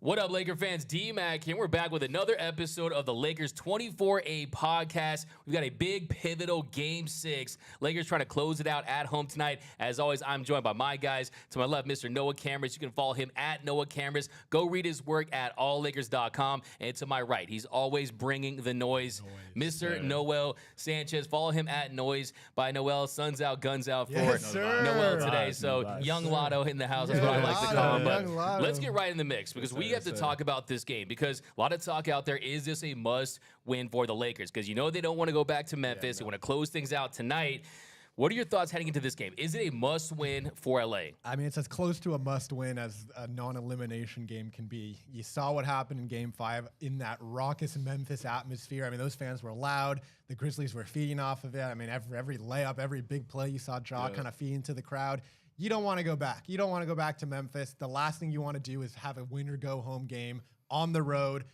What up, Laker fans? D-Mac here. We're back with another episode of the Lakers 24A podcast. We've got a big, pivotal Game 6. Lakers trying to close it out at home tonight. As always, I'm joined by my guys. To my left, Mr. Noah Cameras. You can follow him at Noah Cameras. Go read his work at alllakers.com. And to my right, he's always bringing the noise. Mr. Noel Sanchez. Follow him at Noise by Noel. Suns out, guns out for Noel today. So, young Lotto in the house. That's what I like to call him. But let's get right in the mix because we have to talk about this game because a lot of talk out there. Is this a must win for the Lakers? Because you know they don't want to go back to Memphis. They want to close things out tonight. What are your thoughts heading into this game? Is it a must win for LA? I mean, it's as close to a must win as a non-elimination game can be. You saw what happened in Game 5 in that raucous Memphis atmosphere. I mean, those fans were loud. The Grizzlies were feeding off of it. I mean, every layup, every big play, you saw Ja kind of feeding to the crowd. You don't want to go back. You don't want to go back to Memphis. The last thing you want to do is have a win-or-go-home game on the road.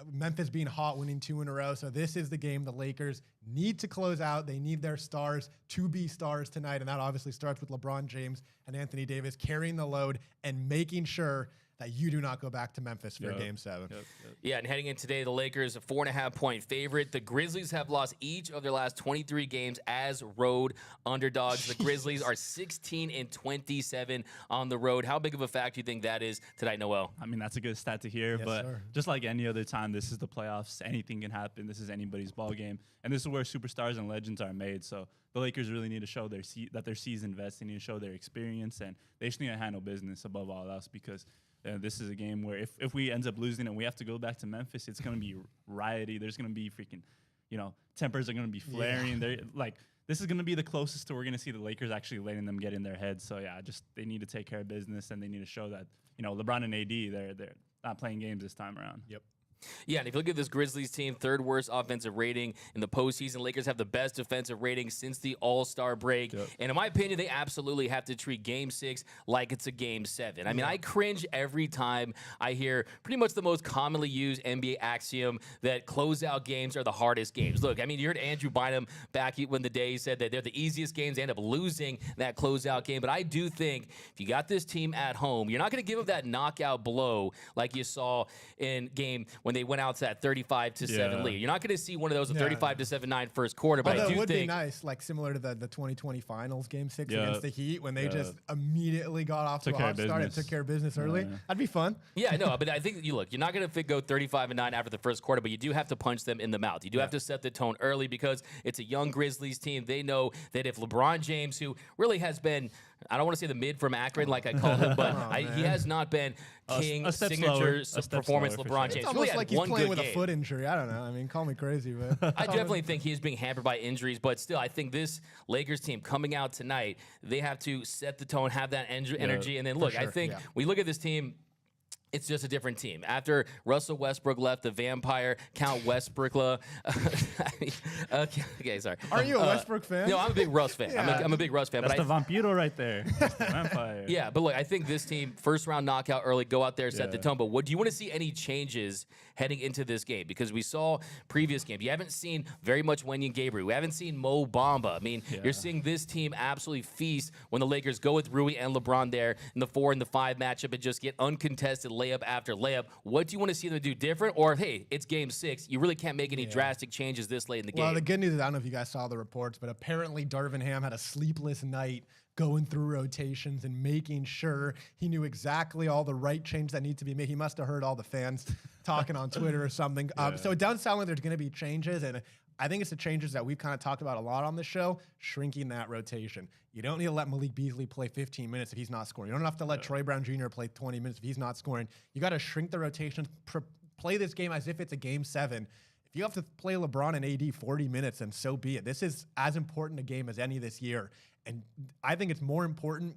Memphis being hot, winning 2 in a row. So this is the game the Lakers need to close out. They need their stars to be stars tonight, and that obviously starts with LeBron James and Anthony Davis carrying the load and making sure that you do not go back to Memphis for Game 7. Yeah, and heading in today, the Lakers a 4.5-point favorite. The Grizzlies have lost each of their last 23 games as road underdogs. The Grizzlies are 16-27 on the road. How big of a fact do you think that is tonight, Noel? I mean, that's a good stat to hear, but just like any other time, this is the playoffs. Anything can happen. This is anybody's ball game, and this is where superstars and legends are made. So the Lakers really need to show that they're seasoned vets. They need to show their experience, and they just need to handle business above all else because this is a game where if we end up losing and we have to go back to Memphis, it's going to be rioty. There's going to be freaking, tempers are going to be flaring. They're like, this is going to be the closest to we're going to see the Lakers actually letting them get in their heads. So yeah, they need to take care of business and they need to show that, LeBron and AD, they're not playing games this time around. Yep. Yeah, and if you look at this Grizzlies team, third worst offensive rating in the postseason. Lakers have the best defensive rating since the All-Star break. And in my opinion, they absolutely have to treat Game 6 like it's a Game 7. I mean, I cringe every time I hear pretty much the most commonly used NBA axiom that closeout games are the hardest games. Look, I mean, you heard Andrew Bynum back when the day he said that they're the easiest games. They end up losing that closeout game. But I do think if you got this team at home, you're not going to give them that knockout blow like you saw in game when they went out to that 35-7 lead. You're not going to see one of those 35-7-9 first quarter, but I do it would think be nice, like similar to the 2020 Finals Game 6 against the Heat when they just immediately got off to a hot start and took care of business early. That'd be fun. Yeah, I know, but I think you're not going to go 35-9 after the first quarter, but you do have to punch them in the mouth. You do have to set the tone early because it's a young Grizzlies team. They know that if LeBron James, who really has been, I don't want to say the mid from Akron like I call him, but he has not been king signature performance LeBron James. It's almost like he's playing with a foot injury. I don't know. I mean, call me crazy, but I definitely think he's being hampered by injuries. But still, I think this Lakers team coming out tonight, they have to set the tone, have that energy, and then look. I think we look at this team. It's just a different team. After Russell Westbrook left, the vampire Count Westbrook. Okay, sorry. Are you a Westbrook fan? No, I'm a big Russ fan. I'm a big Russ fan. That's the vampiro right there. That's the vampire. Yeah, but look, I think this team, first round knockout early, go out there, set the tone. But do you want to see any changes heading into this game? Because we saw previous games. You haven't seen very much Wenyen Gabriel. We haven't seen Mo Bamba. I mean, you're seeing this team absolutely feast when the Lakers go with Rui and LeBron there in the 4 and the 5 matchup and just get uncontested layup after layup. What do you want to see them do different? Or, hey, it's Game 6. You really can't make any drastic changes this late in the game. Well, the good news is, I don't know if you guys saw the reports, but apparently Darvin Ham had a sleepless night going through rotations and making sure he knew exactly all the right changes that need to be made. He must have heard all the fans talking on Twitter or something. So it doesn't sound like there's going to be changes, and I think it's the changes that we've kind of talked about a lot on this show, shrinking that rotation. You don't need to let Malik Beasley play 15 minutes if he's not scoring. You don't have to let Troy Brown Jr. play 20 minutes if he's not scoring. You got to shrink the rotation, play this game as if it's a Game 7. If you have to play LeBron and AD 40 minutes, then so be it. This is as important a game as any this year. And I think it's more important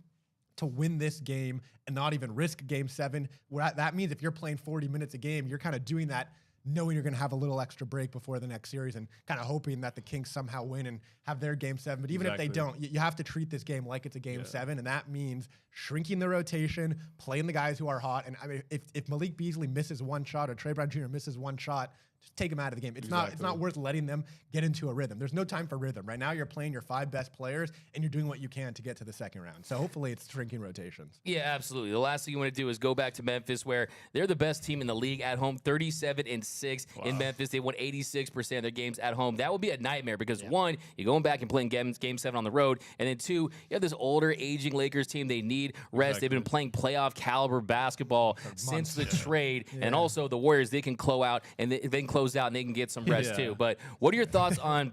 to win this game and not even risk Game 7. That means if you're playing 40 minutes a game, you're kind of doing that knowing you're going to have a little extra break before the next series and kind of hoping that the Kings somehow win and have their Game 7. But even if they don't, you have to treat this game like it's a Game 7, and that means shrinking the rotation, playing the guys who are hot. And I mean, if Malik Beasley misses one shot or Trey Brown Jr. misses one shot, just take them out of the game. It's not worth letting them get into a rhythm. There's no time for rhythm. Right now you're playing your 5 best players and you're doing what you can to get to the second round. So hopefully it's shrinking rotations. Yeah, absolutely. The last thing you want to do is go back to Memphis, where they're the best team in the league at home, 37-6 in Memphis. They won 86% of their games at home. That would be a nightmare because one, you're going back and playing game 7 on the road, and then 2, you have this older, aging Lakers team. They need rest. They've been playing playoff caliber basketball since the trade, and also the Warriors, they can close out and they can close out and they can get some rest too. But what are your thoughts on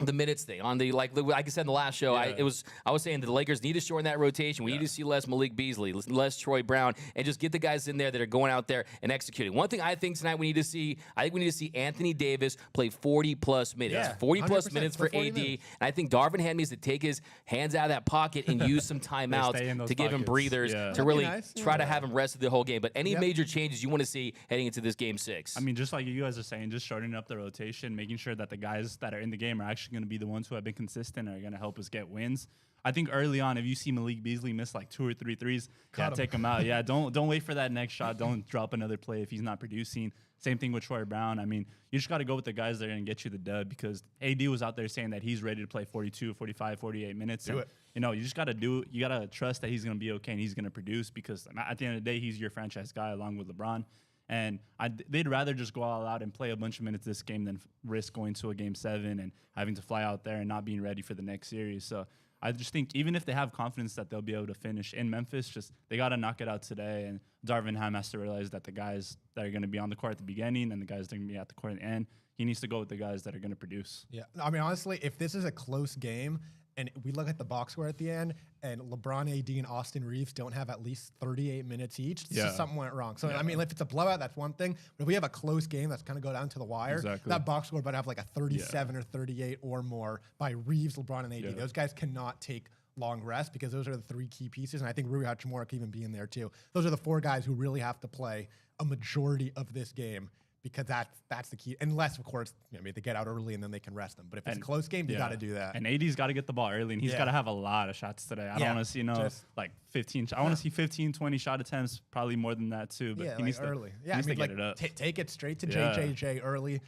the minutes thing? On the like I said in the last show, I was saying that the Lakers need to shorten that rotation. We need to see less Malik Beasley, less Troy Brown, and just get the guys in there that are going out there and executing. One thing I think tonight we need to see, Anthony Davis play 40+ minutes, 40+ minutes for AD. And I think Darvin Ham needs to take his hands out of that pocket and use some timeouts to give him breathers to really try to have him rest the whole game. But any major changes you want to see heading into this game 6? I mean, just like you guys are saying, just shortening up the rotation, making sure that the guys that are in the game are actually going to be the ones who have been consistent and are going to help us get wins. I think early on, if you see Malik Beasley miss like 2 or 3 threes, take him out. Don't wait for that next shot. Don't drop another play if he's not producing. Same thing with Troy Brown. I mean, you just got to go with the guys that are going to get you the dub, because AD was out there saying that he's ready to play 42, 45, 48 minutes. You just got to trust that he's going to be okay and he's going to produce, because at the end of the day, he's your franchise guy along with LeBron. And they'd rather just go all out and play a bunch of minutes this game than risk going to a game 7 and having to fly out there and not being ready for the next series. So I just think even if they have confidence that they'll be able to finish in Memphis, they got to knock it out today. And Darvin Ham has to realize that the guys that are going to be on the court at the beginning and the guys that are going to be at the court at the end, he needs to go with the guys that are going to produce. Yeah, I mean, honestly, if this is a close game, and we look at the box score at the end, and LeBron, AD, and Austin Reeves don't have at least 38 minutes each, something went wrong. So, I mean, if it's a blowout, that's one thing. But if we have a close game that's going to go down to the wire, that box score better have like a 37 or 38 or more by Reeves, LeBron, and AD. Those guys cannot take long rest, because those are the 3 key pieces. And I think Rui Hachimura can even be in there too. Those are the 4 guys who really have to play a majority of this game, because that's the key. Unless, of course, maybe they get out early and then they can rest them. But if it's a close game, you got to do that. And AD's got to get the ball early, and he's got to have a lot of shots today. I don't want to see like 15. I want to see 15, 20 shot attempts, probably more than that too. But he needs early. He needs to get it up. Take it straight to JJJ early.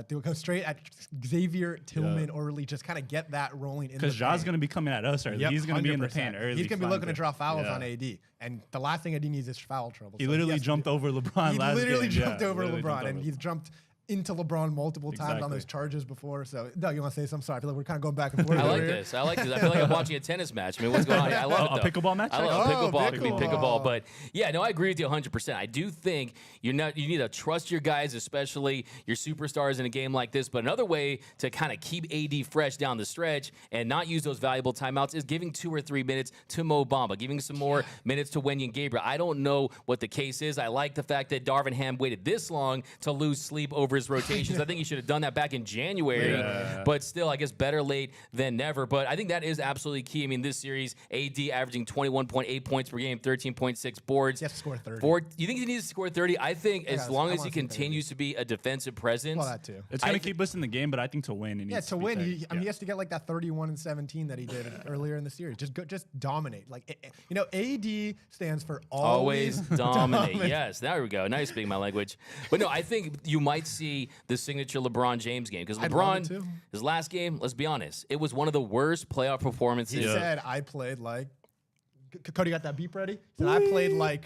Go straight at Xavier Tillman early. Just kind of get that rolling. Because Ja's going to be coming at us early. He's going to be in the paint early. He's going to be looking to draw fouls on AD. And the last thing AD needs is foul trouble. He literally jumped over LeBron last game. He literally jumped over LeBron, and he's jumped into LeBron multiple times on those charges before. So, Doug, you want to say something? Sorry, I feel like we're kind of going back and forth. I like this. I feel like I'm watching a tennis match. I mean, what's going on here? I love it, though. A pickleball match? I love pickleball. It could be pickleball. But, yeah, no, I agree with you 100%. I do think you need to trust your guys, especially your superstars in a game like this. But another way to kind of keep AD fresh down the stretch and not use those valuable timeouts is giving 2 or 3 minutes to Mo Bamba, giving some more minutes to Wenyen Gabriel. I don't know what the case is. I like the fact that Darvin Ham waited this long to lose sleep over his rotations. I think he should have done that back in January, but still, I guess better late than never. But I think that is absolutely key. I mean, this series, AD averaging 21.8 points per game, 13.6 boards. He has to score 30. You think he needs to score 30? I think as long as he continues to be a defensive presence. Well, that too. It's going to keep us in the game, but I think to win. To win, he has to get like that 31-17 that he did earlier in the series. Just dominate. Like, AD stands for always dominate. Yes, there we go. Now you're speaking my language. But no, I think you might see the signature LeBron James game, because LeBron, his last game, let's be honest, it was one of the worst playoff performances. He said, I played like... Cody got that beep ready? He said, I played like...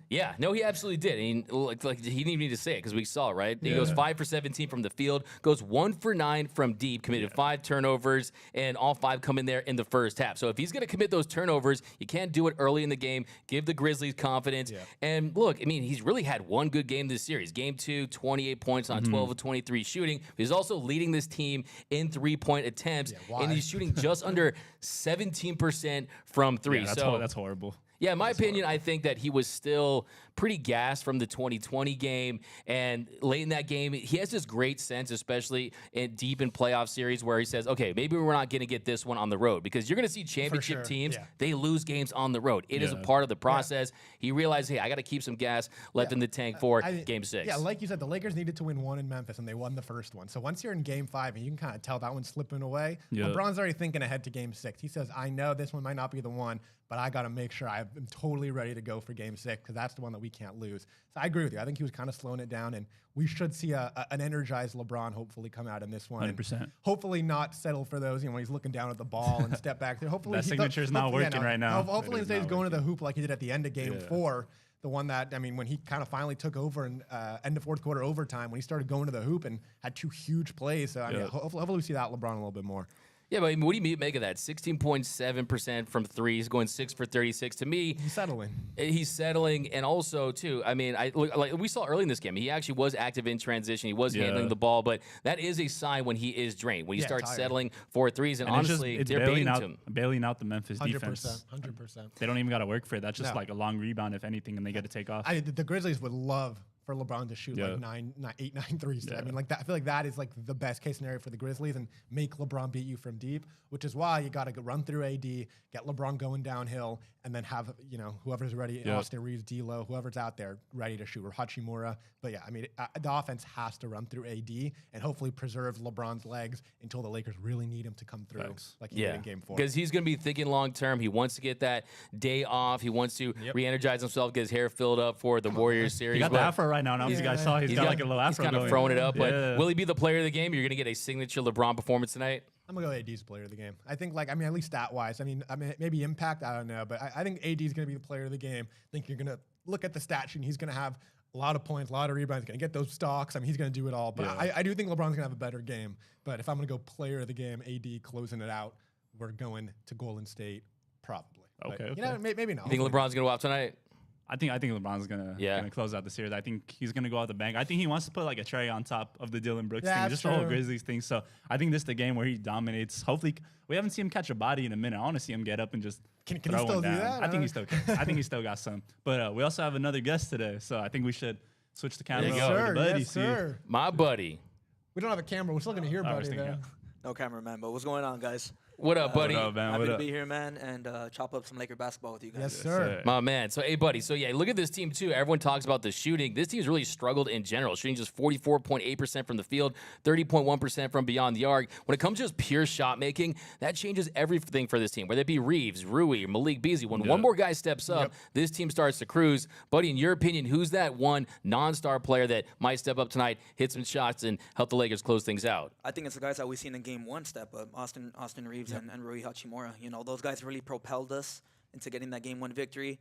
Yeah, no, he absolutely did. I mean, like he didn't even need to say it because we saw it, right? He goes 5 for 17 from the field, goes 1 for 9 from deep, committed 5 turnovers, and all 5 come in there in the first half. So if he's going to commit those turnovers, you can't do it early in the game. Give the Grizzlies confidence. And look, I mean, he's really had one good game this series. Game 2, 28 points on 12 of 23 shooting. He's also leading this team in 3-point attempts, and he's shooting just under 17% from 3. Yeah, that's horrible. Yeah, in my opinion, I think that he was still pretty gassed from the 2020 game. And late in that game, he has this great sense, especially deep in playoff series, where he says, okay, maybe we're not going to get this one on the road. Because you're going to see championship teams, they lose games on the road. It is a part of the process. He realized, hey, I got to keep some gas left in the tank for Game 6. Yeah, like you said, the Lakers needed to win 1 in Memphis, and they won the first one. So once you're in Game 5, and you can kind of tell that one's slipping away, LeBron's already thinking ahead to Game 6. He says, I know this one might not be the one, but I got to make sure I'm totally ready to go for Game 6, because that's the one that we we can't lose. So I agree with you. I think he was kind of slowing it down, and we should see an energized LeBron hopefully come out in this one. 100%. Hopefully not settle for those, when he's looking down at the ball and step back there. Hopefully that signature's not working right now. Hopefully instead he's going to the hoop like he did at the end of game 4. The one that, when he kind of finally took over in end of fourth quarter overtime, when he started going to the hoop and had 2 huge plays. So, hopefully we see that LeBron a little bit more. Yeah, but what do you make of that? 16.7% from three. He's going 6 for 36. To me, he's settling. He's settling, and also too. We saw early in this game, he actually was active in transition. He was handling the ball, but that is a sign when he is drained. When he starts settling 4 threes, and honestly, it's they're bailing out the Memphis 100%, defense. 100%. They don't even got to work for it. That's just like a long rebound, if anything, and they get to take off. The Grizzlies would love for LeBron to shoot like 8, 9 threes. I feel like that is like the best case scenario for the Grizzlies and make LeBron beat you from deep, which is why you got to run through AD, get LeBron going downhill, and then have, whoever's ready, Austin Reeves, D'Lo, whoever's out there ready to shoot, or Hachimura. But the offense has to run through AD and hopefully preserve LeBron's legs until the Lakers really need him to come through like he did in game 4. Because he's going to be thinking long term. He wants to get that day off. He wants to re-energize himself, get his hair filled up for the Warriors series. He got the afro right now. As you guys saw, he's got like a little afro. He's kind of throwing it up. But will he be the player of the game? You're going to get a signature LeBron performance tonight? I'm going to go AD's player of the game. I think, at least stat-wise. Maybe impact, I don't know. But I think AD's going to be the player of the game. I think you're going to look at the stat sheet, and he's going to have a lot of points, a lot of rebounds. He's going to get those stocks. He's going to do it all. But I do think LeBron's going to have a better game. But if I'm going to go player of the game, AD closing it out, we're going to Golden State, probably. Okay. But, maybe not. You think LeBron's going to go out tonight? I think LeBron's gonna close out the series. I think he's gonna go out the bank. I think he wants to put like a cherry on top of the Dylan Brooks thing, just the whole Grizzlies thing. So I think this is the game where he dominates. Hopefully, we haven't seen him catch a body in a minute. I want to see him get up and just can throw he still one down. do that? I think he still can. I think he still got some. But we also have another guest today, so I think we should switch the camera over to Buddy. Yes, sir. My buddy. We don't have a camera. We're still gonna hear Buddy though. No cameraman, but what's going on, guys? What up, buddy? What up, man? Happy to be here, man, and chop up some Laker basketball with you guys. Yes, sir. My man. So, hey, buddy. So, look at this team, too. Everyone talks about the shooting. This team's really struggled in general, shooting just 44.8% from the field, 30.1% from beyond the arc. When it comes to just pure shot making, that changes everything for this team, whether it be Reeves, Rui, or Malik Beasley. When one more guy steps up, this team starts to cruise. Buddy, in your opinion, who's that one non-star player that might step up tonight, hit some shots, and help the Lakers close things out? I think it's the guys that we've seen in game 1 step up, Austin Reeves and Rui Hachimura. Those guys really propelled us into getting that game 1 victory.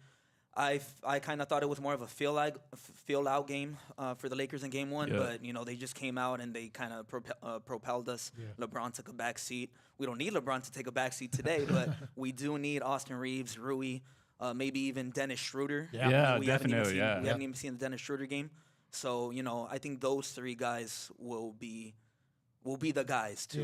I kind of thought it was more of a feel out game for the Lakers in game 1, but they just came out and they kind of propelled us. LeBron took a back seat. We don't need LeBron to take a back seat today, but we do need Austin Reeves, Rui, maybe even Dennis Schroeder. We haven't definitely. even seen the Dennis Schroeder game, so I think those 3 guys will be the guys to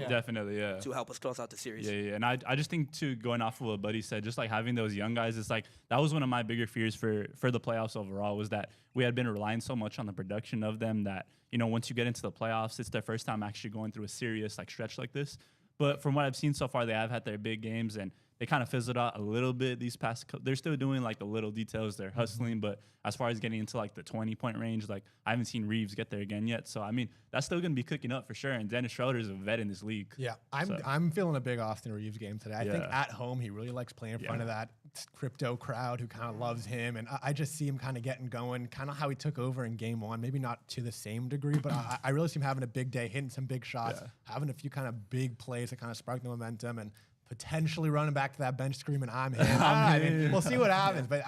to help us close out the series. And I just think, too, going off of what Buddy said, just like having those young guys, it's like that was one of my bigger fears for the playoffs overall, was that we had been relying so much on the production of them that, once you get into the playoffs, it's their first time actually going through a serious stretch like this. But from what I've seen so far, they have had their big games, and they kind of fizzled out a little bit these past they're still doing the little details, they're hustling, but as far as getting into the 20-point range, I haven't seen Reeves get there again yet. So that's still gonna be cooking up for sure. And Dennis Schroeder is a vet in this league. Yeah, I'm feeling a big Austin Reeves game today. I think at home he really likes playing in front of that crypto crowd who kind of loves him, and I just see him kind of getting going, kind of how he took over in game 1. Maybe not to the same degree, but I really see him having a big day, hitting some big shots, having a few kind of big plays that kind of spark the momentum, and potentially running back to that bench screaming, I'm him. We'll see what happens, but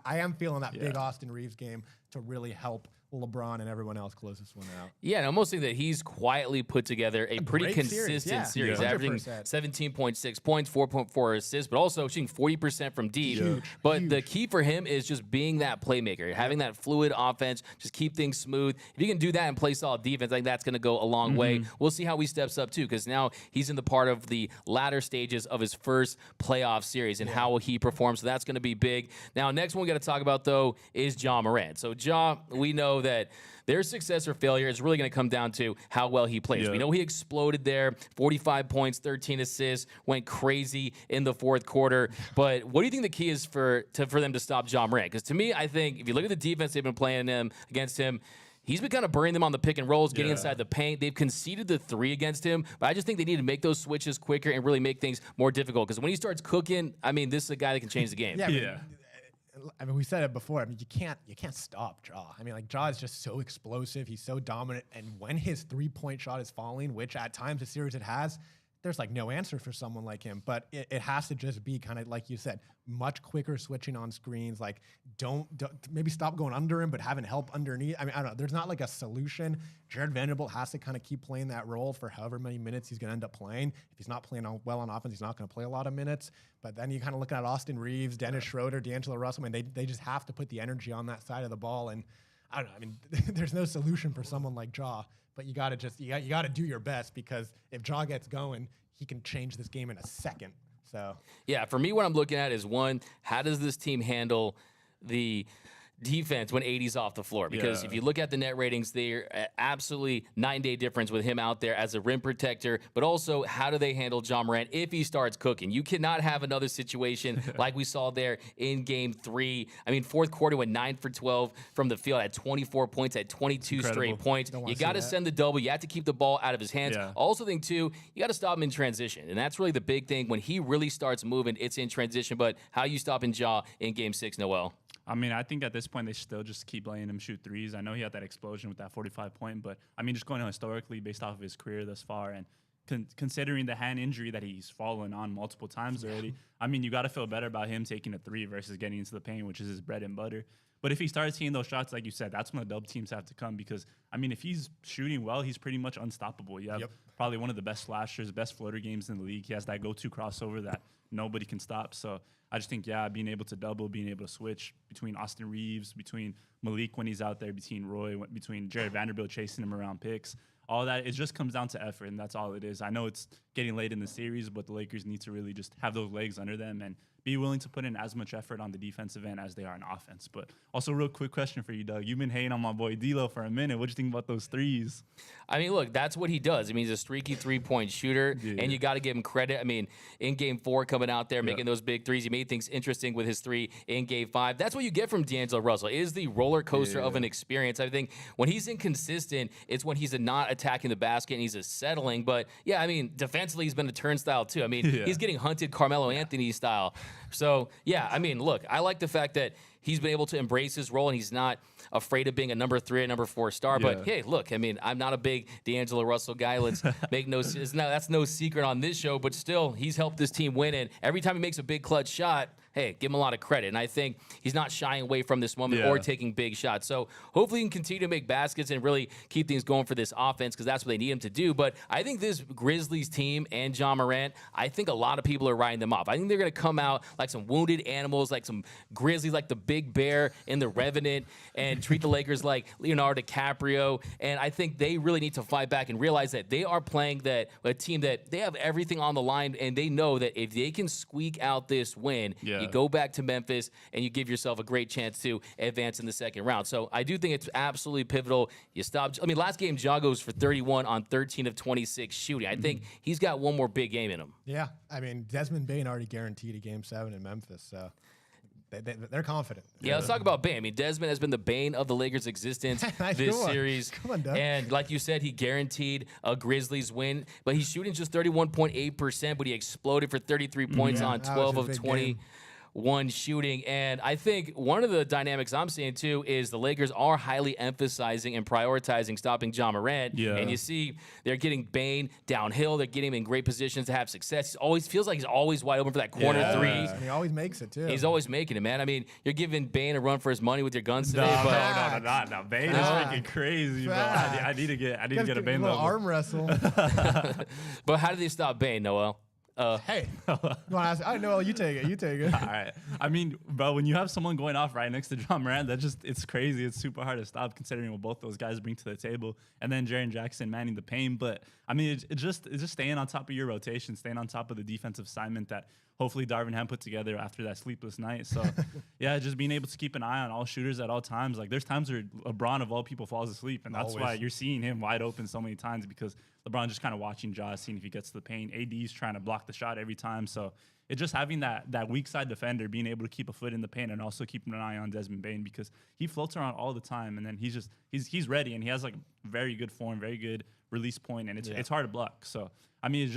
I am feeling that big Austin Reeves game to really help LeBron and everyone else close this one out. Yeah, and I almost think that he's quietly put together a pretty consistent series, averaging 17.6 points, 4.4 assists, but also shooting 40% from deep. Huge. The key for him is just being that playmaker, having that fluid offense, just keep things smooth. If you can do that and play solid defense, I think that's going to go a long way. We'll see how he steps up, too, because now he's in the part of the latter stages of his first playoff series and how he performs, so that's going to be big. Now, next one we got to talk about, though, is Ja Morant. So Ja, we know that their success or failure is really going to come down to how well he plays. We know he exploded there, 45 points, 13 assists, went crazy in the fourth quarter. But what do you think the key is for them to stop Ja Morant? Because to me, I think if you look at the defense they've been playing against him, he's been kind of burning them on the pick and rolls, getting inside the paint. They've conceded the 3 against him, but I just think they need to make those switches quicker and really make things more difficult. Because when he starts cooking, this is a guy that can change the game. I mean, we said it before. I mean, you can't stop Ja. I mean, like Ja is just so explosive. He's so dominant. And when his 3-point shot is falling, which at times the series it has, there's like no answer for someone like him. But it has to just be kind of like you said, much quicker switching on screens. Like don't maybe stop going under him, but having help underneath. I mean, I don't know. There's not like a solution. Jared Vanderbilt has to kind of keep playing that role for however many minutes he's going to end up playing. If he's not playing well on offense, he's not going to play a lot of minutes. But then you kind of look at Austin Reeves, Dennis Schroeder, D'Angelo Russell. I mean, they just have to put the energy on that side of the ball. And I don't know. I mean, there's no solution for someone like Ja. But you got to do your best, because if Ja gets going, he can change this game in a second. So yeah, for me, what I'm looking at is, one, how does this team handle the defense when 80's off the floor? Because if you look at the net ratings, they're absolutely night and day difference with him out there as a rim protector. But also, how do they handle Ja Morant if he starts cooking? You cannot have another situation like we saw there in Game 3. I mean, fourth quarter went 9 for 12 from the field, at 24 points, at 22 straight points. You got to send the double. You have to keep the ball out of his hands. Also think, too, you got to stop him in transition. And that's really the big thing. When he really starts moving, it's in transition. But how are you stopping Ja in Game 6, Noel? I mean, I think at this point they still just keep letting him shoot threes. I know he had that explosion with that 45-point, but I mean, just going historically based off of his career thus far, and considering the hand injury that he's fallen on multiple times already, I mean, you got to feel better about him taking a three versus getting into the paint, which is his bread and butter. But if he starts hitting those shots, like you said, that's when the double teams have to come, because, I mean, if he's shooting well, he's pretty much unstoppable. You have probably one of the best slashers, best floater games in the league. He has that go-to crossover that nobody can stop. So I just think, being able to double, being able to switch between Austin Reeves, between Malik when he's out there, between Roy, between Jared Vanderbilt chasing him around picks, all that, it just comes down to effort, and that's all it is. I know it's getting late in the series, but the Lakers need to really just have those legs under them and be willing to put in as much effort on the defensive end as they are on offense. But also, real quick question for you, Doug. You've been hating on my boy D'Lo for a minute. What'd you think about those threes? I mean, look, that's what he does. I mean, he's a streaky three-point shooter, and you got to give him credit. I mean, in Game 4, coming out there, making those big threes, he made things interesting with his three in Game 5. That's what you get from D'Angelo Russell. It is the roller coaster of an experience. I think when he's inconsistent, it's when he's not attacking the basket and he's a settling. But, yeah, I mean, defensively, he's been a turnstile, too. I mean, he's getting hunted Carmelo Anthony style. So, yeah, I mean, look, I like the fact that he's been able to embrace his role and he's not afraid of being a number 3 and number 4 star. But, hey, look, I mean, I'm not a big D'Angelo Russell guy. Let's make that's no secret on this show. But still, he's helped this team win. And every time he makes a big clutch shot, hey, give him a lot of credit. And I think he's not shying away from this moment or taking big shots. So hopefully he can continue to make baskets and really keep things going for this offense, because that's what they need him to do. But I think this Grizzlies team and Ja Morant, I think a lot of people are writing them off. I think they're going to come out like some wounded animals, like some Grizzlies, like the Big Bear in The Revenant, and treat the Lakers like Leonardo DiCaprio. And I think they really need to fight back and realize that they are playing a team that they have everything on the line, and they know that if they can squeak out this win, you go back to Memphis and you give yourself a great chance to advance in the second round. So I do think it's absolutely pivotal. You stop. I mean, last game, Ja goes for 31 on 13 of 26 shooting. I think he's got one more big game in him. Yeah, I mean, Desmond Bane already guaranteed a Game 7 in Memphis, so they're confident. Yeah, let's talk about Bane. I mean, Desmond has been the bane of the Lakers' existence this series. Come on, Doug. And like you said, he guaranteed a Grizzlies win, but he's shooting just 31.8%, but he exploded for 33 points on 12 of 20. One shooting. And I think one of the dynamics I'm seeing too is the Lakers are highly emphasizing and prioritizing stopping Ja Morant. And you see they're getting Bane downhill. They're getting him in great positions to have success. He always feels like he's always wide open for that corner three. And he always makes it too. He's always making it, man. I mean, you're giving Bane a run for his money with your guns today. No. Bane is freaking crazy, bro. I need to get a Bane level. Arm wrestle. But how do they stop Bane, Noel? Hey, you want to ask? I know. You take it. All right. I mean, bro, when you have someone going off right next to Ja Morant, it's crazy. It's super hard to stop considering what both those guys bring to the table. And then Jaren Jackson manning the paint. But I mean, it's just staying on top of your rotation, staying on top of the defensive assignment that hopefully Darvin Ham put together after that sleepless night. So yeah, just being able to keep an eye on all shooters at all times. Like there's times where LeBron of all people falls asleep, and that's why you're seeing him wide open so many times, because LeBron just kind of watching Ja, seeing if he gets to the paint. AD's trying to block the shot every time. So it's just having that weak side defender, being able to keep a foot in the paint and also keeping an eye on Desmond Bane, because he floats around all the time, and then he's ready, and he has like very good form, very good release point, and it's hard to block. So I mean,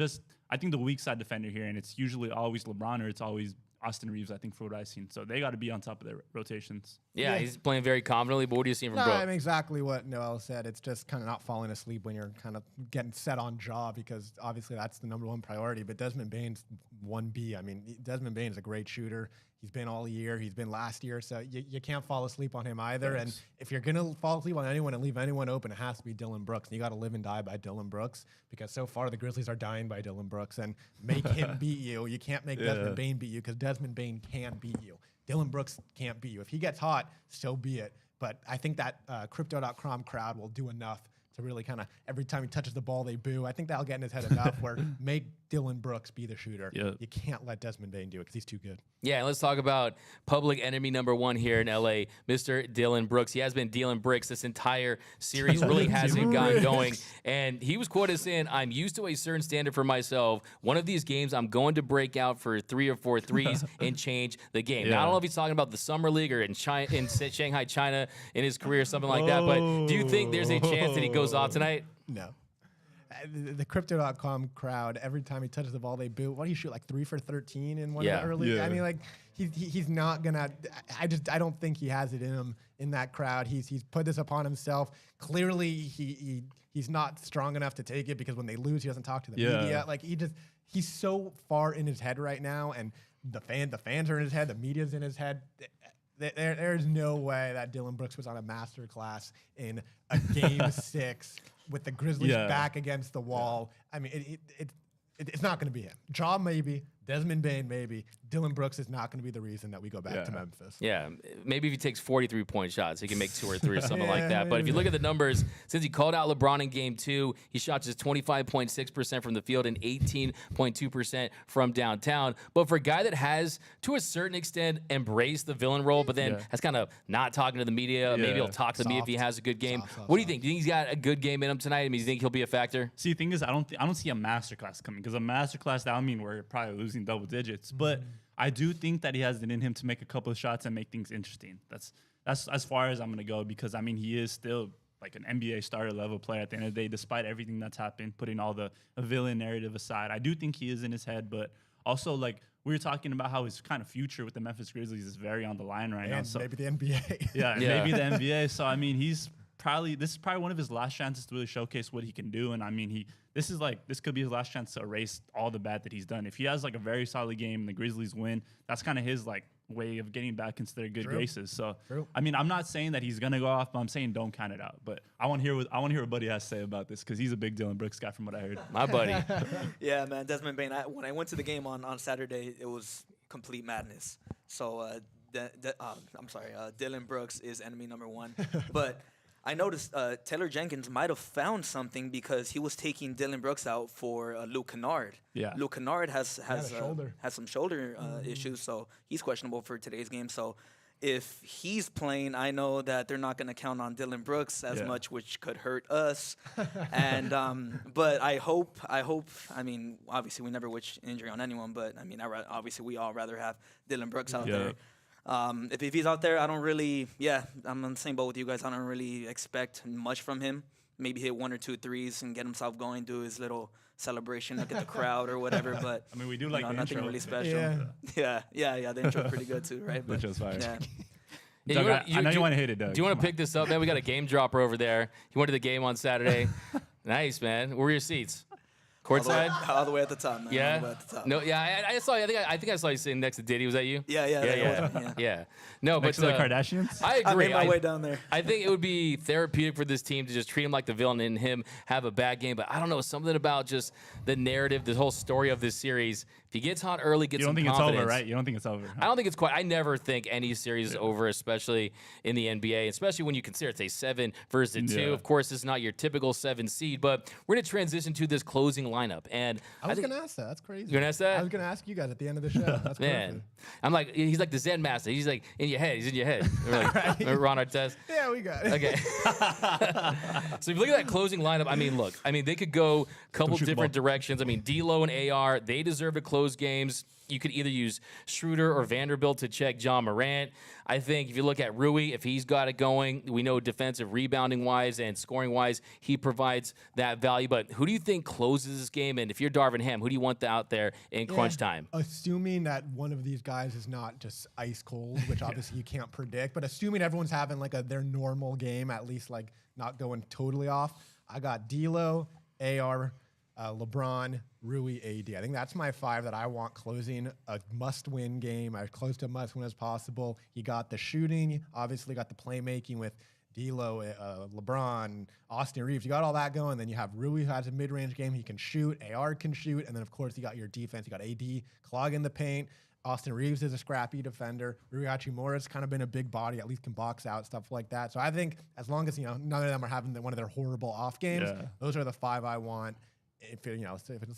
I think the weak side defender here, and it's usually always LeBron or it's always Austin Reeves, I think, for what I've seen. So they got to be on top of their rotations. Yeah, he's playing very confidently. But what do you see from No, Brooks? I mean exactly what Noel said. It's just kind of not falling asleep when you're kind of getting set on jaw, because obviously that's the #1 priority. But Desmond Bane's 1B. I mean, Desmond Bane's a great shooter. He's been all year. He's been last year. So you can't fall asleep on him either. Yes. And if you're going to fall asleep on anyone and leave anyone open, it has to be Dylan Brooks. And you got to live and die by Dylan Brooks, because so far the Grizzlies are dying by Dylan Brooks. And make him beat you. You can't make Desmond Bane beat you, because Desmond Bane can beat you. Dylan Brooks can't beat you. If he gets hot, so be it. But I think that Crypto.com crowd will do enough to really kind of, every time he touches the ball, they boo. I think that'll get in his head enough where make Dylan Brooks be the shooter. Yep. You can't let Desmond Bane do it, because he's too good. Yeah, and let's talk about public enemy #1 here in LA, Mr. Dylan Brooks. He has been dealing bricks this entire series, really hasn't gotten going. And he was quoted as saying, "I'm used to a certain standard for myself. One of these games, I'm going to break out for 3 or 4 threes and change the game." Yeah. Now, I don't know if he's talking about the Summer League or in Shanghai, China in his career, something like that. But do you think there's a chance that he goes off tonight? No. The Crypto.com crowd, every time he touches the ball, they boo. What do you shoot, like 3 for 13 in one of the early? Yeah. I mean, like he's not gonna. I don't think he has it in him in that crowd. He's put this upon himself. Clearly, he's not strong enough to take it, because when they lose, he doesn't talk to the media. Like he's so far in his head right now, and the fans are in his head, the media's in his head. There's no way that Dylan Brooks was on a master class in a game 6 with the Grizzlies back against the wall. I mean, it's not going to be him. Ja maybe, Desmond Bane maybe. Dylan Brooks is not going to be the reason that we go back to Memphis. Yeah, maybe if he takes 43-point shots, he can make 2 or 3 or something like that. But if you look at the numbers, since he called out LeBron in Game 2, he shot just 25.6% from the field and 18.2% from downtown. But for a guy that has, to a certain extent, embraced the villain role, but then has kind of not talking to the media, maybe he'll talk to the media if he has a good game. What do you think? Do you think he's got a good game in him tonight? I mean, do you think he'll be a factor? See, the thing is, I don't see a masterclass coming, because a masterclass, that would mean we're probably losing double digits. But I do think that he has it in him to make a couple of shots and make things interesting. That's as far as I'm going to go, because, I mean, he is still like an NBA starter level player at the end of the day, despite everything that's happened, putting all the villain narrative aside. I do think he is in his head, but also, like, we were talking about how his kind of future with the Memphis Grizzlies is very on the line right now. So maybe the NBA. Maybe the NBA. So, I mean, this is probably one of his last chances to really showcase what he can do. And I mean, this could be his last chance to erase all the bad that he's done. If he has like a very solid game and the Grizzlies win, that's kind of his like way of getting back into their good graces. So, I mean, I'm not saying that he's gonna go off, but I'm saying don't count it out. But I want to hear what Buddy has to say about this, because he's a big Dylan Brooks guy from what I heard. My buddy. Yeah, man, Desmond Bane. When I went to the game on Saturday, it was complete madness. So, I'm sorry, Dylan Brooks is enemy #1, but I noticed Taylor Jenkins might have found something, because he was taking Dylan Brooks out for Luke Kennard. Yeah. Luke Kennard has some shoulder issues, so he's questionable for today's game. So if he's playing, I know that they're not going to count on Dylan Brooks as much, which could hurt us. And but I hope. I mean, obviously we never wish injury on anyone, but I mean, obviously we all rather have Dylan Brooks out there. If he's out there, I don't really, I'm on the same boat with you guys. I don't really expect much from him. Maybe hit 1 or 2 threes and get himself going, do his little celebration, look at the crowd or whatever. But I mean, we do like the nothing intro. really special. Yeah. The intro's pretty good too, right? The intro's fire. Yeah. Doug, I know you want to hit it, Doug. Do you want to pick this up, man? We got a game dropper over there. He went to the game on Saturday. Nice, man. Where were your seats? Courtside? All the way at the top, man. Yeah. All the way at the top. No, yeah. I saw. I think I saw you sitting next to Diddy. Was that you? Yeah. No, Next but to the Kardashians? I agree. I made my way down there. I think it would be therapeutic for this team to just treat him like the villain and him have a bad game. But I don't know, something about just the narrative, the whole story of this series. If he gets hot early, gets some confidence. You don't think it's over, right? You don't think it's over? I don't think it's quite. I never think any series is over, especially in the NBA, especially when you consider it's a 7 versus a 2. Of course, it's not your typical 7 seed, but we're going to transition to this closing lineup. And I was going to ask that. That's crazy. You're going to ask that? I was going to ask you guys at the end of the show. That's Man, perfect. I'm like, he's like the Zen master. He's like in your head. He's in your head. Remember Ron Artest? Yeah, we got it. Okay. So if you look at that closing lineup, I mean, they could go a couple different directions. I mean, D'Lo and AR, they deserve to close games. you could either use Schroeder or Vanderbilt to check John Morant. I think if you look at Rui, if he's got it going, we know defensive rebounding-wise and scoring-wise, he provides that value. But who do you think closes this game? And if you're Darvin Ham, who do you want out there in crunch time? Assuming that one of these guys is not just ice cold, which obviously you can't predict, but assuming everyone's having like their normal game, at least like not going totally off, I got D'Lo, AR, LeBron, Rui, AD. I think that's my 5 that I want closing a must-win game, as close to a must-win as possible. You got the shooting, obviously got the playmaking with D'Lo, LeBron, Austin Reeves. You got all that going. Then you have Rui, who has a mid-range game. He can shoot. AR can shoot. And then, of course, you got your defense. You got AD clogging the paint. Austin Reeves is a scrappy defender. Rui Hachimura's kind of been a big body, at least can box out, stuff like that. So I think as long as, none of them are having one of their horrible off games, those are the 5 I want. If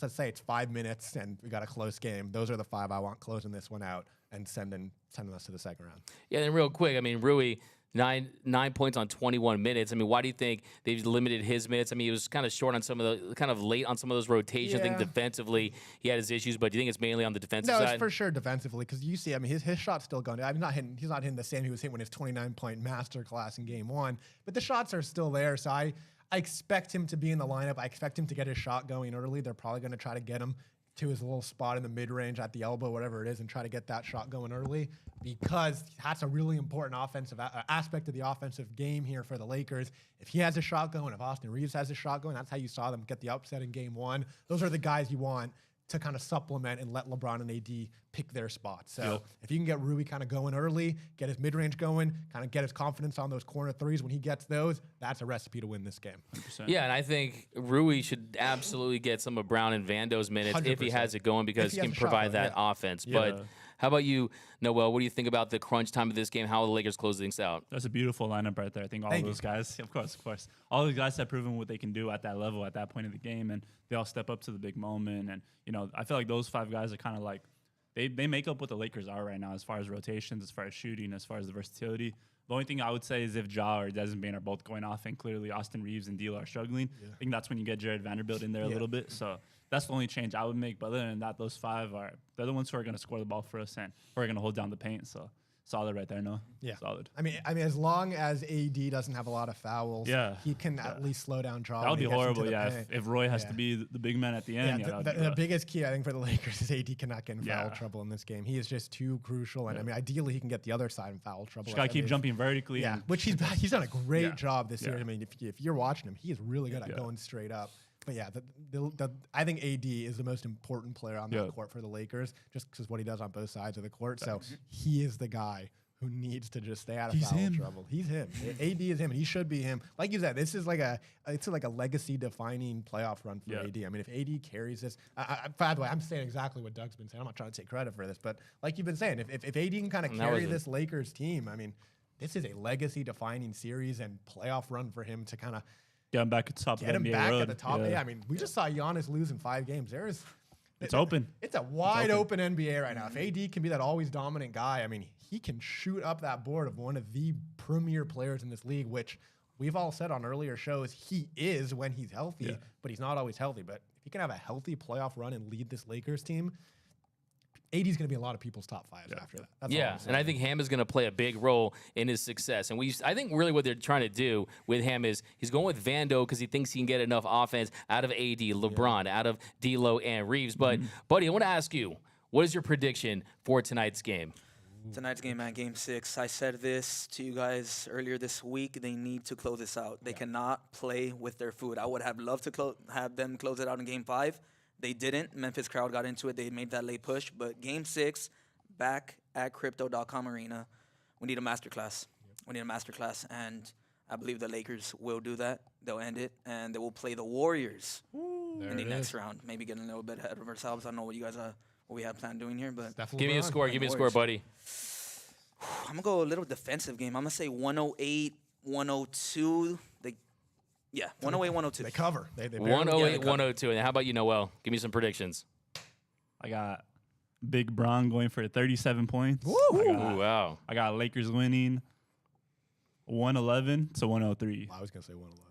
let's say it's 5 minutes and we got a close game, those are the 5 I want closing this one out and sending us to the second round. Yeah, and real quick, I mean, Rui, 9 points on 21 minutes. I mean, why do you think they've limited his minutes? I mean, he was kind of short on some of the, kind of late on some of those rotations. I think defensively he had his issues, but do you think it's mainly on the defensive side? No, it's for sure defensively, because you see, I mean, his shot's still going. He's not hitting the same he was hitting when his 29-point masterclass in game 1, but the shots are still there. So I expect him to be in the lineup. I expect him to get his shot going early. They're probably going to try to get him to his little spot in the mid-range at the elbow, whatever it is, and try to get that shot going early, because that's a really important offensive aspect of the offensive game here for the Lakers. If he has a shot going, if Austin Reeves has a shot going, that's how you saw them get the upset in game 1. Those are the guys you want to kind of supplement and let LeBron and AD pick their spots. So if you can get Rui kind of going early, get his mid-range going, kind of get his confidence on those corner threes when he gets those, that's a recipe to win this game. 100%. Yeah, and I think Rui should absolutely get some of Brown and Vando's minutes 100%. If he has it going, because he can provide that offense. But how about you, Noel? What do you think about the crunch time of this game? How will the Lakers close things out? That's a beautiful lineup right there. I think all of those guys, of course, all the guys have proven what they can do at that level, at that point of the game, and they all step up to the big moment. And, I feel like those 5 guys are kind of like, they make up what the Lakers are right now as far as rotations, as far as shooting, as far as the versatility. The only thing I would say is if Ja or Desmond Bane are both going off and clearly Austin Reeves and D'Lo are struggling, I think that's when you get Jared Vanderbilt in there a little bit. So that's the only change I would make. But other than that, those 5 they're the ones who are going to score the ball for us and who are going to hold down the paint. So solid right there, no? Yeah. Solid. I mean, as long as AD doesn't have a lot of fouls, he can at least slow down Ja. That would be horrible, if Roy has to be the big man at the end. The biggest key, I think, for the Lakers is AD cannot get in foul trouble in this game. He is just too crucial. And, I mean, ideally, he can get the other side in foul trouble. Just got to keep jumping vertically. Yeah, which he's done a great job this year. I mean, if you're watching him, he is really good at going straight up. But yeah, I think AD is the most important player on that court for the Lakers, just because what he does on both sides of the court. So he is the guy who needs to just stay out of foul trouble. He's him. AD is him, and he should be him. Like you said, this is like a legacy-defining playoff run for AD. I mean, if AD carries this, by the way, I'm saying exactly what Doug's been saying. I'm not trying to take credit for this, but like you've been saying, if AD can kind of carry this Lakers team, I mean, this is a legacy-defining series and playoff run for him to kind of get him back at the top. Get him back at the top. Yeah, I mean, we just saw Giannis lose in 5 games. It's open. It's a wide open NBA right now. If AD can be that always dominant guy, I mean, he can shoot up that board of one of the premier players in this league, which we've all said on earlier shows he is when he's healthy, but he's not always healthy. But if he can have a healthy playoff run and lead this Lakers team, AD's going to be a lot of people's top 5s after that. That's and I think Ham is going to play a big role in his success. And I think really what they're trying to do with Ham is he's going with Vando because he thinks he can get enough offense out of AD, LeBron, out of D'Lo and Reeves. But, buddy, I want to ask you, what is your prediction for tonight's game? Tonight's game, man, Game 6. I said this to you guys earlier this week. They need to close this out. They cannot play with their food. I would have loved to have them close it out in Game 5. They didn't. Memphis crowd got into it. They made that late push. But Game 6, back at Crypto.com Arena, we need a masterclass. We need a masterclass, and I believe the Lakers will do that. They'll end it, and they will play the Warriors in the next round. Maybe getting a little bit ahead of ourselves. I don't know what you guys what we have planned doing here, but give me a score. Give me a score, buddy. I'm going to go a little defensive game. I'm going to say 108, 102. 108, 102. They cover. They 108, 102. And how about you, Noel? Give me some predictions. I got Big Bron going for 37 points. Wow. I got Lakers winning 111 to 103. I was going to say 111.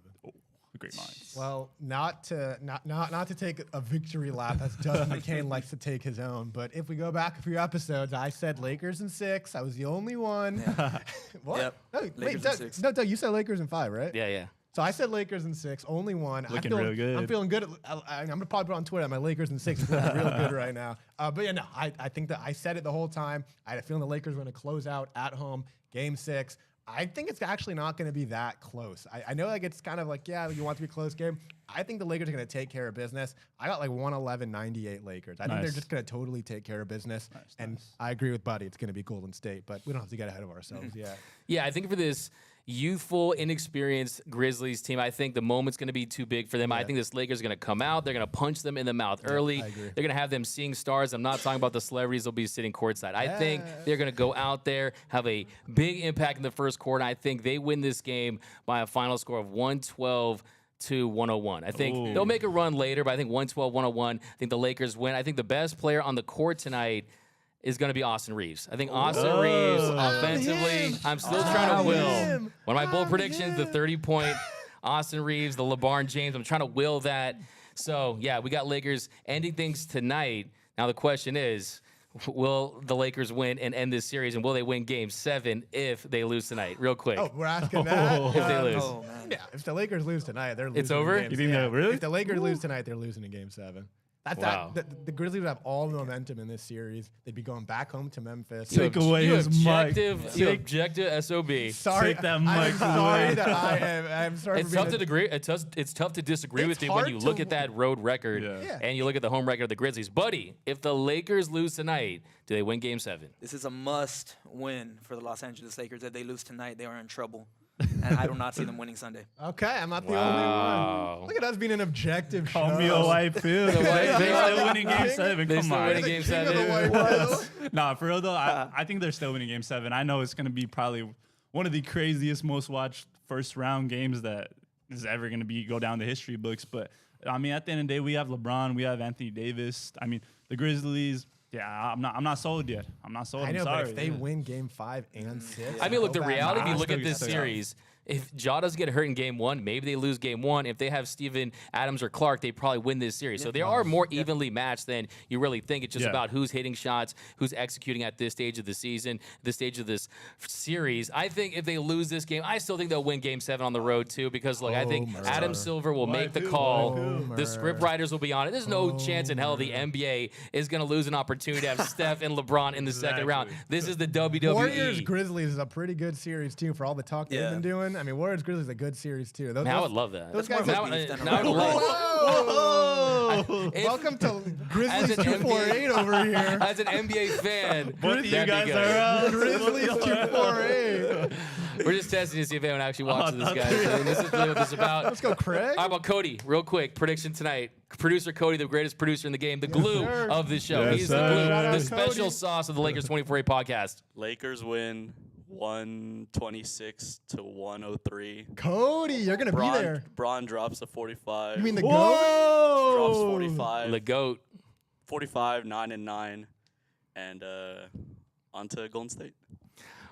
great minds. Well, not to take a victory lap as Dustin McCain likes to take his own, but if we go back a few episodes, I said Lakers in 6. I was the only one. Yeah. What? Yep. No, Lakers wait, in Doug, 6. no, Doug, you said Lakers in 5, right? Yeah. So I said Lakers in 6, only one. Looking real good. I'm feeling good. I'm gonna probably put on Twitter. My Lakers in 6 is looking real good right now. But yeah, no, I think that I said it the whole time. I had a feeling the Lakers were gonna close out at home, Game 6. I think it's actually not going to be that close. I know like it's kind of like, yeah, you want it to be a close game. I think the Lakers are going to take care of business. I got like 111-98 Lakers. I think they're just going to totally take care of business. And I agree with Buddy. It's going to be Golden State, but we don't have to get ahead of ourselves yet. Yeah, I think for this youthful, inexperienced Grizzlies team, I think the moment's going to be too big for them. I think this Lakers are going to come out. They're going to punch them in the mouth early. I agree. They're going to have them seeing stars. I'm not talking about the celebrities they'll be sitting courtside. I think they're going to go out there, have a big impact in the first quarter. I think they win this game by a final score of 112 to 101. I think they'll make a run later, but I think 112-101. I think the Lakers win. I think the best player on the court tonight is going to be Austin Reeves. I think Austin Reeves, offensively, I'm still trying to will. One of my bold predictions, the 30-point Austin Reeves, the LeBron James. I'm trying to will that. So, yeah, we got Lakers ending things tonight. Now, the question is, will the Lakers win and end this series, and will they win Game 7 if they lose tonight? Real quick. Oh, we're asking that? If they lose. Oh, man. Yeah, if the Lakers lose tonight, they're losing. It's over? In game You think seven. that really? If the Lakers lose tonight, they're losing in Game 7. Wow. The Grizzlies would have all the momentum in this series. They'd be going back home to Memphis. Take away his mic. You objective SOB. Sorry, Take that I'm mic sorry away. that I'm sorry. It's for tough being to agree. It's tough to disagree It's with you when hard you to look at that road record Yeah. and you look at the home record of the Grizzlies. Buddy, if the Lakers lose tonight, do they win Game 7? This is a must win for the Los Angeles Lakers. If they lose tonight, they are in trouble. And I do not see them winning Sunday. Okay, I'm not the Wow. only one. Look at us being an objective Call show. me a white pill. They're still winning Game 7. They Come still on. winning The Game king of the 7? white pill. Nah, for real though, I think they're still winning Game 7. I know it's going to be probably one of the craziest, most watched first round games that is ever going to go down the history books. But I mean, at the end of the day, we have LeBron, we have Anthony Davis. I mean, the Grizzlies. Yeah, I'm not sold yet. I'm not sold. I know, I'm sorry. but if they win Game 5 and 6, I mean, look, the go back. reality, if you Nah, look at this still series, if Ja doesn't get hurt in Game 1, maybe they lose Game 1. If they have Steven Adams or Clark, they probably win this series. So they are more evenly matched than you really think. It's just about who's hitting shots, who's executing at this stage of the season, this stage of this series. I think if they lose this game, I still think they'll win Game 7 on the road too, because look, I think Adam Silver will make the call. The script writers will be on it. There's no chance in hell the NBA is going to lose an opportunity to have Steph and LeBron in the second round. This is the WWE. Warriors Grizzlies is a pretty good series too for all the talk they've been doing. I mean, Warriors Grizzlies is a good series too. Those, Man, I would love that. Those That's guys. more of a beef than a now I would rivalry. love- If- Welcome to Grizzlies As an 248 over here. As an NBA fan, Both of you that'd be guys good. are out. Grizzlies 248. We're just testing to see if anyone actually watches this, guys. I mean, this is really what this is about. Let's go, Craig. How about Cody? Real quick, prediction tonight. Producer Cody, the greatest producer in the game, the glue sir. of the show. Yes, He's sir. the glue, Shout out the to special Cody. sauce of the Lakers 24-8 podcast. Lakers win 126 to 103. Cody, you're gonna be there. Braun drops a 45. You mean the goat? drops Whoa! 45. The GOAT. 45, 9-9, and on to Golden State.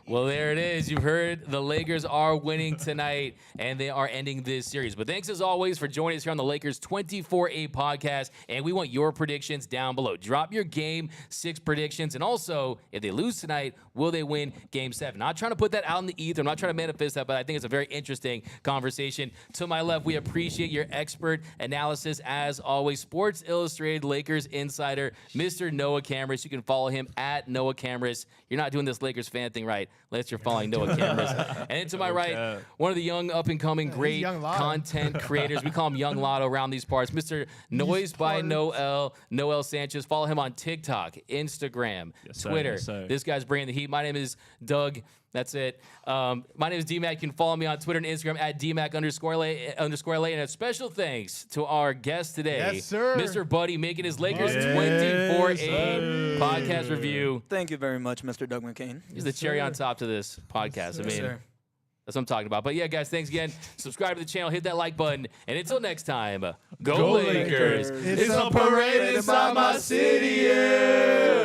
Well, there it is. You've heard the Lakers are winning tonight, and they are ending this series. But thanks, as always, for joining us here on the Lakers 24-8 podcast, and we want your predictions down below. Drop your Game 6 predictions, and also, if they lose tonight, will they win Game 7? Not trying to put that out in the ether. I'm not trying to manifest that, but I think it's a very interesting conversation. To my left, we appreciate your expert analysis, as always. Sports Illustrated Lakers insider, Mr. Noah Cameras. You can follow him at Noah Cameras. You're not doing this Lakers fan thing right, unless you're following Noah Cameras. And then to my right, one of the young, up-and-coming, great Young Lotto. content creators. We call him Young Lotto around these parts. Mr. Noise by Noel, Noel Sanchez. Follow him on TikTok, Instagram, sir. Twitter. Yes, sir. This guy's bringing the heat. My name is Doug. That's it. My name is DMAC. You can follow me on Twitter and Instagram at DMAC_LA. And a special thanks to our guest today, Yes, sir. Mr. Buddy, making his Lakers Yes, 24-8 sir. podcast review. Thank you very much, Mr. Doug McCain. He's the cherry on top to this podcast. I mean, Sir. that's what I'm talking about. But yeah, guys, thanks again. Subscribe to the channel, hit that like button, and until next time, go Lakers. It's a parade inside my city. Yeah.